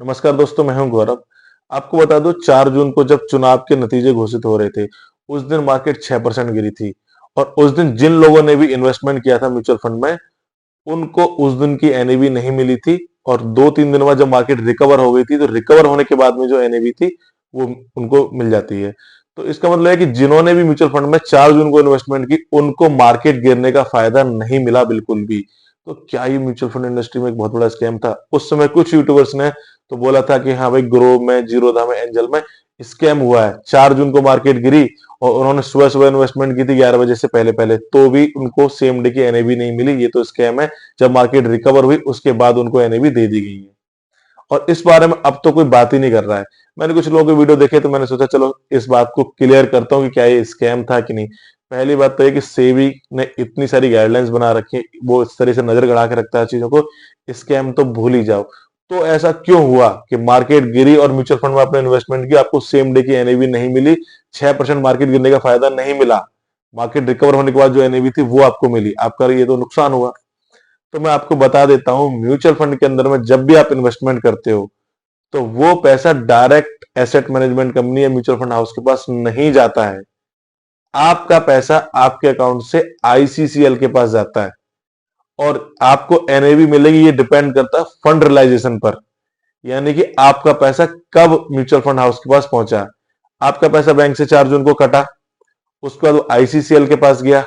नमस्कार दोस्तों, मैं हूं गौरव। आपको बता दूं, 4 जून को जब चुनाव के नतीजे घोषित हो रहे थे, उस दिन मार्केट 6% गिरी थी। और उस दिन जिन लोगों ने भी इन्वेस्टमेंट किया था म्यूचुअल फंड में, उनको उस दिन की एनएवी नहीं मिली थी। और 2-3 दिन बाद जब मार्केट रिकवर हो गई थी, तो रिकवर होने के बाद में जो एनएवी थी, वो उनको मिल जाती है। तो इसका मतलब है कि जिन्होंने भी म्यूचुअल फंड में 4 जून को इन्वेस्टमेंट की, उनको मार्केट गिरने का फायदा नहीं मिला बिल्कुल भी। तो क्या ये म्यूचुअल फंड इंडस्ट्री में एक बहुत बड़ा स्कैम था? उस समय कुछ यूट्यूबर्स ने तो बोला था कि हाँ भाई, ग्रो में, जीरोधा में, एंजल में स्कैम हुआ है। 4 जून को मार्केट गिरी और उन्होंने सुबह सुबह इन्वेस्टमेंट की थी 11 बजे से पहले पहले, तो भी उनको सेम डे की एनएवी नहीं मिली। ये तो स्कैम है। जब मार्केट रिकवर हुई, उसके बाद उनको एनएवी दे दी गई है। और इस बारे में अब तो कोई बात ही नहीं कर रहा है। मैंने कुछ लोगों के वीडियो देखे, तो मैंने सोचा चलो इस बात को क्लियर करता हूँ कि क्या ये स्कैम था कि नहीं। पहली बात तो ये कि सेबी ने इतनी सारी गाइडलाइंस बना रखी है, वो इस तरह से नजर गड़ा के रखता है चीजों को। स्कैम तो भूल ही जाओ। तो ऐसा क्यों हुआ कि मार्केट गिरी और म्यूचुअल फंड में आपने इन्वेस्टमेंट किया, आपको सेम डे की एनएवी नहीं मिली, 6% मार्केट गिरने का फायदा नहीं मिला, मार्केट रिकवर होने के बाद जो एनएवी थी वो आपको मिली, आपका ये तो नुकसान हुआ। तो मैं आपको बता देता हूं, म्यूचुअल फंड के अंदर में जब भी आप इन्वेस्टमेंट करते हो, तो वो पैसा डायरेक्ट एसेट मैनेजमेंट कंपनी या म्यूचुअल फंड हाउस के पास नहीं जाता है। आपका पैसा आपके अकाउंट से आईसीसीएल के पास जाता है। और आपको एनएवी मिलेगी, ये डिपेंड करता है फंड रियलाइजेशन पर। यानी कि आपका पैसा कब म्यूचुअल फंड हाउस के पास पहुंचा। आपका पैसा बैंक से 4 जून को कटा, उसके बाद वो आईसीसीएल के पास गया।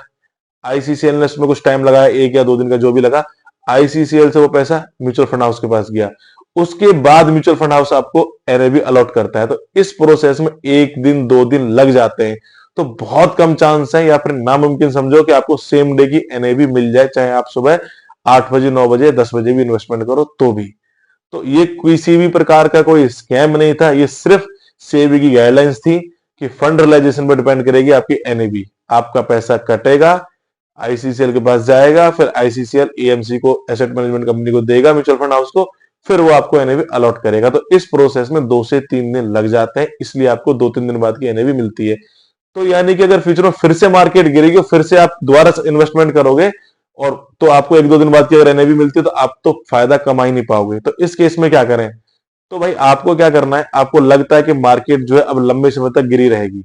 आईसीसीएल ने उसमें कुछ टाइम लगाया, 1 या 2 दिन का जो भी लगा। आईसीसीएल से वो पैसा म्यूचुअल फंड हाउस के पास गया। उसके बाद म्यूचुअल फंड हाउस आपको एनएवी अलॉट करता है। तो इस प्रोसेस में 1 दिन 2 दिन लग जाते हैं। तो बहुत कम चांस है, या फिर नामुमकिन समझो, कि आपको सेम डे की एनएवी मिल जाए, चाहे आप सुबह 8 बजे, 9 बजे, 10 बजे भी इन्वेस्टमेंट करो तो भी। तो ये किसी भी प्रकार का कोई स्कैम नहीं था, ये सिर्फ सेबी की गाइडलाइंस थी कि फंड रियलाइजेशन पर डिपेंड करेगी आपकी एनएवी। आपका पैसा कटेगा, आईसीसीएल के पास जाएगा, फिर आईसीसीएल एएमसी को, एसेट मैनेजमेंट कंपनी को देगा, म्यूचुअल फंड हाउस को, फिर वो आपको एनएवी अलॉट करेगा। तो इस प्रोसेस में 2 से 3 दिन लग जाते हैं, इसलिए आपको 2-3 दिन बाद की एनएवी मिलती है। तो यानी कि अगर फ्यूचर में फिर से मार्केट गिरेगी, फिर से आप दोबारा इन्वेस्टमेंट करोगे, और तो आपको 1-2 दिन बाद की अगर एनएवी मिलती है, तो आप तो फायदा कमा ही नहीं पाओगे। तो इस केस में क्या करें? तो भाई आपको क्या करना है, आपको लगता है कि मार्केट जो है अब लंबे समय तक गिरी रहेगी,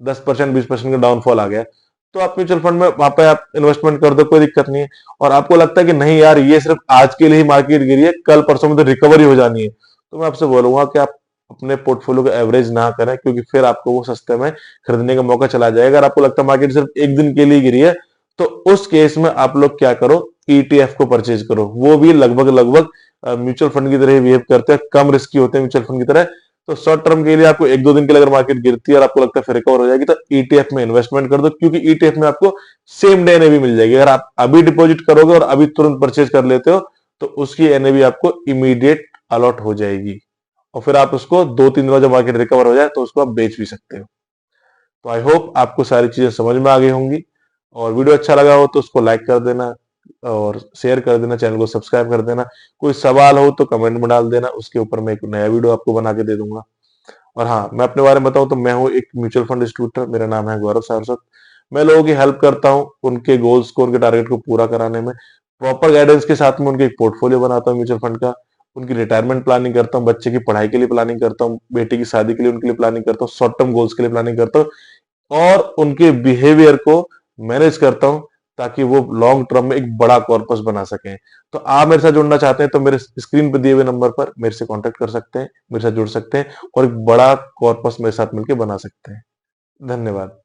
10%, 20% का डाउनफॉल आ गया, तो आप म्यूचुअल फंड में वहां पे आप इन्वेस्टमेंट कर दो, कोई दिक्कत नहीं है। और आपको लगता है कि नहीं यार, ये सिर्फ आज के लिए ही मार्केट गिरी है, कल परसों में तो रिकवरी हो जानी है, तो मैं आपसे बोलूंगा कि आप अपने पोर्टफोलियो का एवरेज ना करें, क्योंकि फिर आपको वो सस्ते में खरीदने का मौका चला जाएगा। अगर आपको लगता है मार्केट सिर्फ 1 दिन के लिए गिरी है, तो उस केस में आप लोग क्या करो, ईटीएफ को परचेज करो। वो भी लगभग लगभग म्यूचुअल फंड की तरह ही बिहेव करते हैं, कम रिस्की होते हैं म्यूचुअल फंड की तरह। तो शॉर्ट टर्म के लिए आपको 1-2 दिन के लिए अगर मार्केट गिरती है और आपको लगता है फिर रिकवर हो जाएगी, तो ईटीएफ में इन्वेस्टमेंट कर दो, क्योंकि ईटीएफ में आपको सेम डे एनएवी मिल जाएगी। अगर आप अभी डिपॉजिट करोगे और अभी तुरंत परचेज कर लेते हो, तो उसकी एनएवी आपको इमीडिएट अलॉट हो जाएगी। और फिर आप उसको 2-3 दिन बाद जब मार्केट रिकवर हो जाए, तो उसको आप बेच भी सकते हो। तो आई होप आपको सारी चीजें समझ में आ गई होंगी। और वीडियो अच्छा लगा हो तो उसको लाइक कर देना, और शेयर कर देना, चैनल को सब्सक्राइब कर देना। कोई सवाल हो तो कमेंट में डाल देना, उसके ऊपर मैं एक नया वीडियो आपको बना के दे दूंगा। और हाँ, मैं अपने बारे में बताऊं तो मैं हूँ एक म्यूचुअल फंड डिस्ट्रीब्यूटर, मेरा नाम है गौरव सारस्वत। मैं लोगों की हेल्प करता हूँ उनके गोल्स को, उनके टारगेट को पूरा कराने में। प्रॉपर गाइडेंस के साथ में उनके एक पोर्टफोलियो बनाता हूँ म्यूचुअल फंड का। उनकी रिटायरमेंट प्लानिंग करता हूँ, बच्चे की पढ़ाई के लिए प्लानिंग करता हूँ, बेटी की शादी के लिए उनके लिए प्लानिंग करता हूँ, शॉर्ट टर्म गोल्स के लिए प्लानिंग करता हूँ, और उनके बिहेवियर को मैनेज करता हूं, ताकि वो लॉन्ग टर्म में एक बड़ा कॉर्पस बना सकें। तो आप मेरे साथ जुड़ना चाहते हैं, तो मेरे स्क्रीन पर दिए हुए नंबर पर मेरे से कांटेक्ट कर सकते हैं, मेरे साथ जुड़ सकते हैं, और एक बड़ा कॉर्पस मेरे साथ मिलकर बना सकते हैं। धन्यवाद।